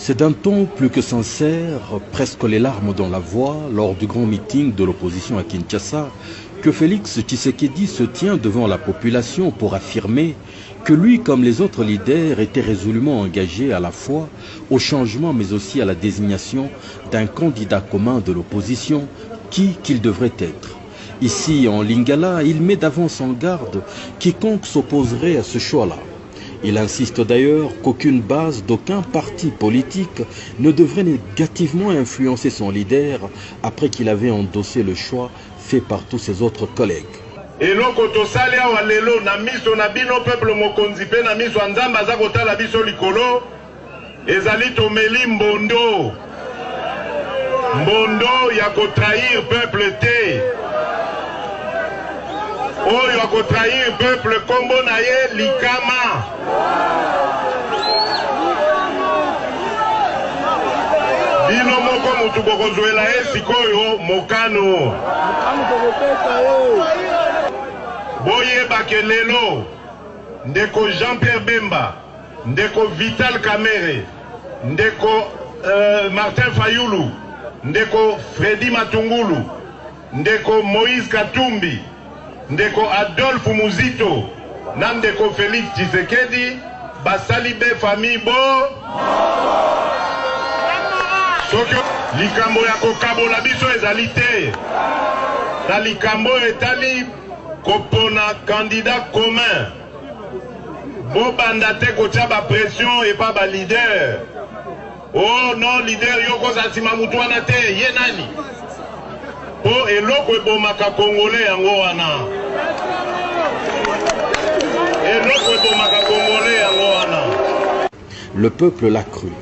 C'est d'un ton plus que sincère, presque les larmes dans la voix, lors du grand meeting de l'opposition à Kinshasa, que Félix Tshisekedi se tient devant la population pour affirmer que lui, comme les autres leaders, était résolument engagé à la fois au changement mais aussi à la désignation d'un candidat commun de l'opposition, qu'il devrait être. Ici, en Lingala, il met d'avance en garde quiconque s'opposerait à ce choix-là. Il insiste d'ailleurs qu'aucune base d'aucun parti politique ne devrait négativement influencer son leader après qu'il avait endossé le choix fait par tous ses autres collègues. Eloko tosali awa lelo na miso na bino peuple mokonzi pe na miso nzambe aza kotala biso likolo ezali tomeli mbondo ya kotrahir peuple te oyo akotrahir peuple kombo na ye likama. Bino moko mutu bokozwela ye sikoyo mokano boyebake lelo ndeko Jean-Pierre Bemba, ndeko Vital Kamerhe, ndeko Martin Fayulu, ndeko Freddy Matungulu, ndeko Moïse Katumbi, ndeko Adolphe Muzito na ndeko Félix Tshisekedi basali be famille bo sokyo likambo ya kokabola biso ezali te na likambo etali kopona candidat commun bobanda te kotia ba pression et pas ba leader. Oh non, leader yoko za sima mutu wana te ye nani po eloko ebomaka congolais yango wana eloko ebomaka congolais yango wana. Le peuple l'a cru.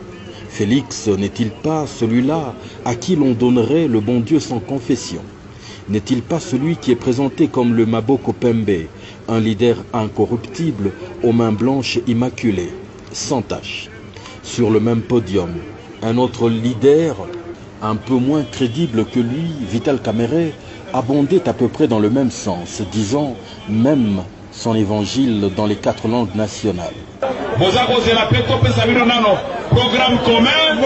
Félix n'est-il pas celui-là à qui l'on donnerait le bon Dieu sans confession? N'est-il pas celui qui est présenté comme le Maboko Pembe, un leader incorruptible, aux mains blanches immaculées, sans tache? Sur le même podium, un autre leader, un peu moins crédible que lui, Vital Kamerhe, abondait à peu près dans le même sens, disant même son évangile dans les 4 langues nationales. Programme commun, au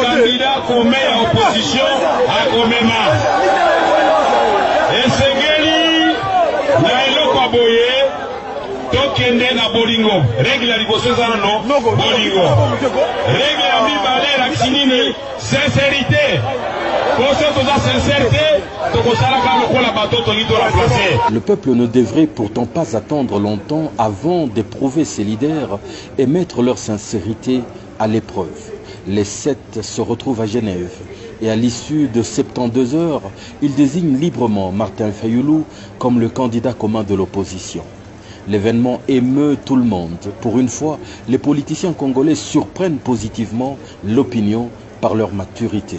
candidat commun à opposition à Komema. Et Segeli, Nailo Kwaboye, Tokende na Bolingo. Règle à Liboso Zarano, Bolingo. Règle à Mibale, Raxinini, sincérité. Le peuple ne devrait pourtant pas attendre longtemps avant d'éprouver ses leaders et mettre leur sincérité à l'épreuve. Les 7 se retrouvent à Genève et à l'issue de 72 heures, ils désignent librement Martin Fayulu comme le candidat commun de l'opposition. L'événement émeut tout le monde. Pour une fois, les politiciens congolais surprennent positivement l'opinion par leur maturité.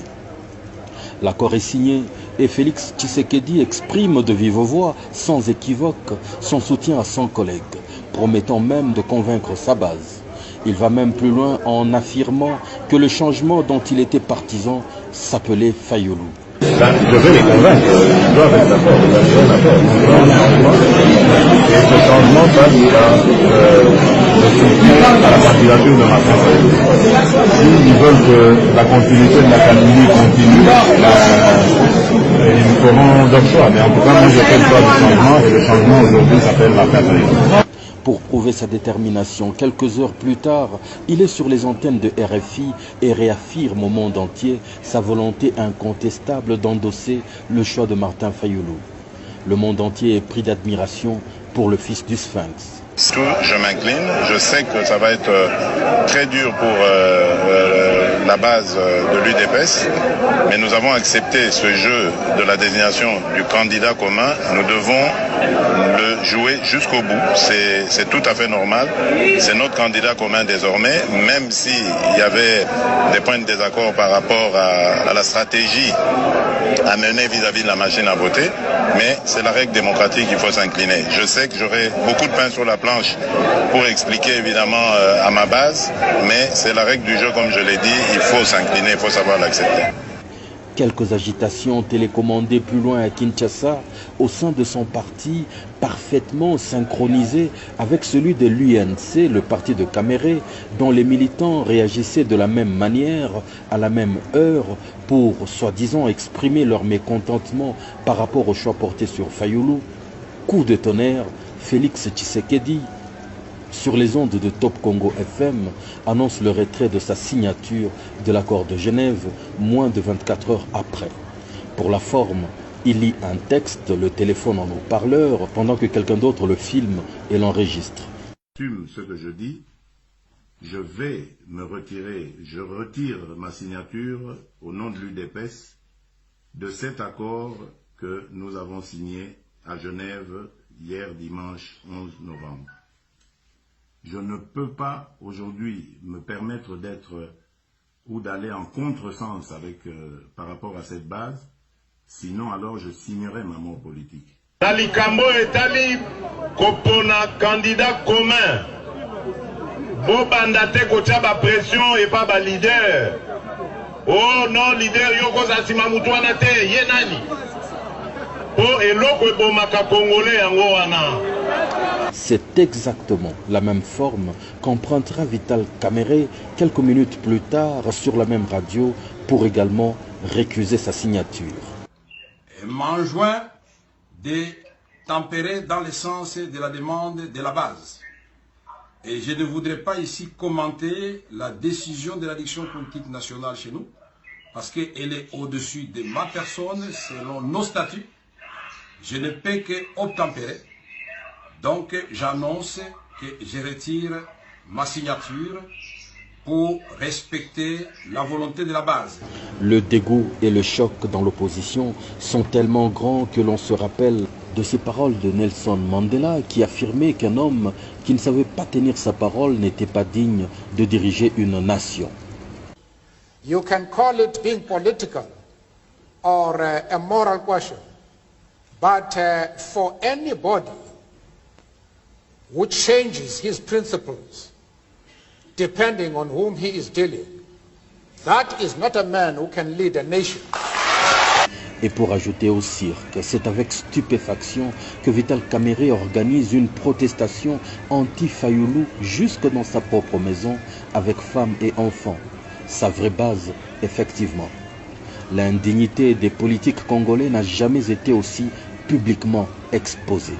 L'accord est signé et Félix Tshisekedi exprime de vive voix, sans équivoque, son soutien à son collègue, promettant même de convaincre sa base. Il va même plus loin en affirmant que le changement dont il était partisan s'appelait Fayulu. Je vais les convaincre, ils doivent être d'accord, et ce changement passe le soutien à la candidature de Martin Fayulu. S'ils veulent que la continuité de la candidature continue, ils feront leur choix. Mais en tout cas, moi j'ai fait le choix du changement et le changement aujourd'hui s'appelle Martin Fayulu. Pour prouver sa détermination, quelques heures plus tard, il est sur les antennes de RFI et réaffirme au monde entier sa volonté incontestable d'endosser le choix de Martin Fayulu. Le monde entier est pris d'admiration pour le fils du Sphinx. Je m'incline, je sais que ça va être très dur pour la base de l'UDPS, mais nous avons accepté ce jeu de la désignation du candidat commun. Nous devons le jouer jusqu'au bout, c'est tout à fait normal. C'est notre candidat commun désormais, même s'il y avait des points de désaccord par rapport à la stratégie à mener vis-à-vis de la machine à voter, mais c'est la règle démocratique, il faut s'incliner. Je sais que j'aurai beaucoup de pain sur la planche pour expliquer évidemment à ma base, mais c'est la règle du jeu, comme je l'ai dit, il faut s'incliner, il faut savoir l'accepter. Quelques agitations télécommandées plus loin à Kinshasa au sein de son parti, parfaitement synchronisées avec celui de l'UNC, le parti de Kamere, dont les militants réagissaient de la même manière, à la même heure, pour soi-disant exprimer leur mécontentement par rapport au choix porté sur Fayulu. Coup de tonnerre, Félix Tshisekedi, sur les ondes de Top Congo FM, annonce le retrait de sa signature de l'accord de Genève moins de 24 heures après. Pour la forme, il lit un texte, le téléphone en haut-parleur, pendant que quelqu'un d'autre le filme et l'enregistre. J'assume ce que je dis, je vais me retirer, je retire ma signature au nom de l'UDPS de cet accord que nous avons signé à Genève hier dimanche 11 novembre. Je ne peux pas aujourd'hui me permettre d'être ou d'aller en contresens avec par rapport à cette base, sinon alors je signerai ma mort politique. Nalikambo etali kopona candidat commun. Bobanda te kotia ba pression et pas ba leader. Oh non leader yoko zasima mutu wana te ye nani. Po eloko ebomaka congolais yango wana. C'est exactement la même forme qu'empruntera Vital Kamerhe quelques minutes plus tard sur la même radio pour également récuser sa signature. M'enjoint de tempérer dans le sens de la demande de la base. Et je ne voudrais pas ici commenter la décision de la direction politique nationale chez nous, parce qu'elle est au-dessus de ma personne, selon nos statuts. Je ne peux que obtempérer. Donc j'annonce que je retire ma signature pour respecter la volonté de la base. Le dégoût et le choc dans l'opposition sont tellement grands que l'on se rappelle de ces paroles de Nelson Mandela qui affirmait qu'un homme qui ne savait pas tenir sa parole n'était pas digne de diriger une nation. You can call it being political or a moral question, but for anybody who changes his principles depending on whom he is dealing, that is not a man who can lead a nation. Et pour ajouter au cirque, c'est avec stupéfaction que Vital Kamerhe organise une protestation anti-Fayulu jusque dans sa propre maison avec femmes et enfants. Sa vraie base, effectivement. L'indignité des politiques congolais n'a jamais été aussi publiquement exposée.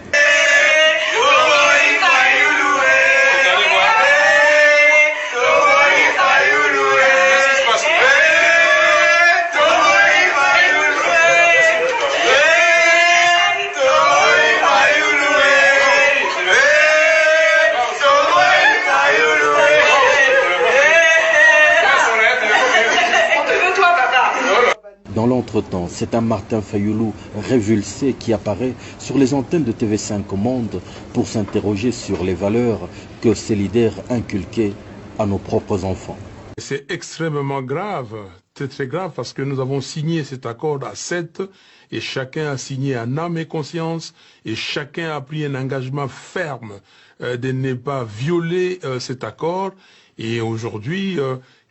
Dans l'entretemps, c'est un Martin Fayulu révulsé qui apparaît sur les antennes de TV5 Monde pour s'interroger sur les valeurs que ces leaders inculquaient à nos propres enfants. C'est extrêmement grave, très grave, parce que nous avons signé cet accord à 7 et chacun a signé en âme et conscience et chacun a pris un engagement ferme de ne pas violer cet accord. Et aujourd'hui,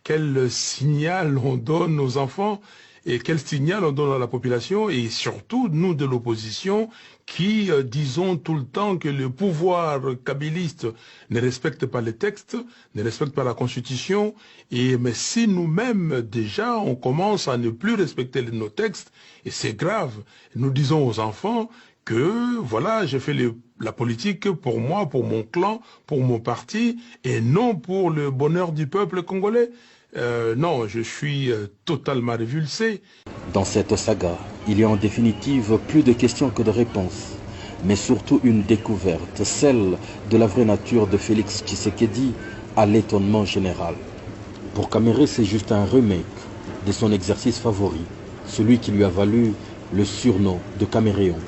quel signal on donne aux enfants et quel signal on donne à la population et surtout nous de l'opposition qui disons tout le temps que le pouvoir kabyliste ne respecte pas les textes, ne respecte pas la constitution, mais si nous-mêmes déjà on commence à ne plus respecter nos textes, et c'est grave, nous disons aux enfants que voilà, j'ai fait la politique pour moi, pour mon clan, pour mon parti, et non pour le bonheur du peuple congolais. Non, je suis totalement révulsé. Dans cette saga, il y a en définitive plus de questions que de réponses, mais surtout une découverte, celle de la vraie nature de Félix Tshisekedi à l'étonnement général. Pour Kamerhe, c'est juste un remake de son exercice favori, celui qui lui a valu le surnom de Caméréon.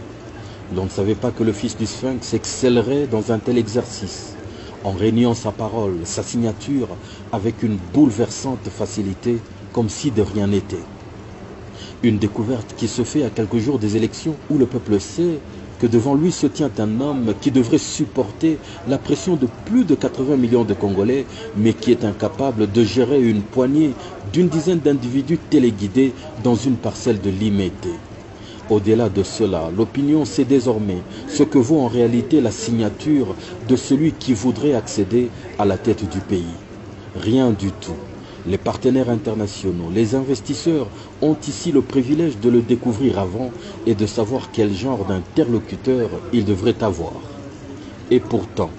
L'on ne savait pas que le fils du Sphinx excellerait dans un tel exercice, en réuniant sa parole, sa signature, avec une bouleversante facilité, comme si de rien n'était. Une découverte qui se fait à quelques jours des élections où le peuple sait que devant lui se tient un homme qui devrait supporter la pression de plus de 80 millions de Congolais, mais qui est incapable de gérer une poignée d'une dizaine d'individus téléguidés dans une parcelle de Limete. Au-delà de cela, l'opinion sait désormais ce que vaut en réalité la signature de celui qui voudrait accéder à la tête du pays. Rien du tout. Les partenaires internationaux, les investisseurs ont ici le privilège de le découvrir avant et de savoir quel genre d'interlocuteur ils devraient avoir. Et pourtant,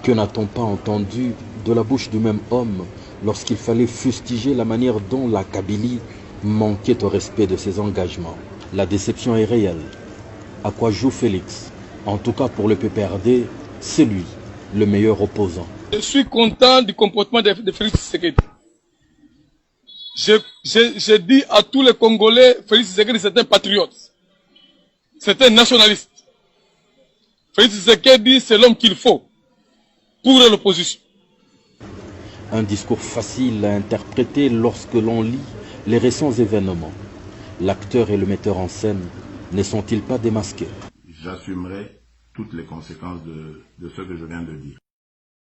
que n'a-t-on pas entendu de la bouche du même homme lorsqu'il fallait fustiger la manière dont la Kabylie manquait au respect de ses engagements? La déception est réelle. À quoi joue Félix? En tout cas pour le PPRD, c'est lui, le meilleur opposant. Je suis content du comportement de Félix Tshisekedi. Je dis à tous les Congolais, Félix Tshisekedi c'est un patriote. C'est un nationaliste. Félix Tshisekedi c'est l'homme qu'il faut pour l'opposition. Un discours facile à interpréter lorsque l'on lit les récents événements. L'acteur et le metteur en scène ne sont-ils pas démasqués? J'assumerai toutes les conséquences de ce que je viens de dire.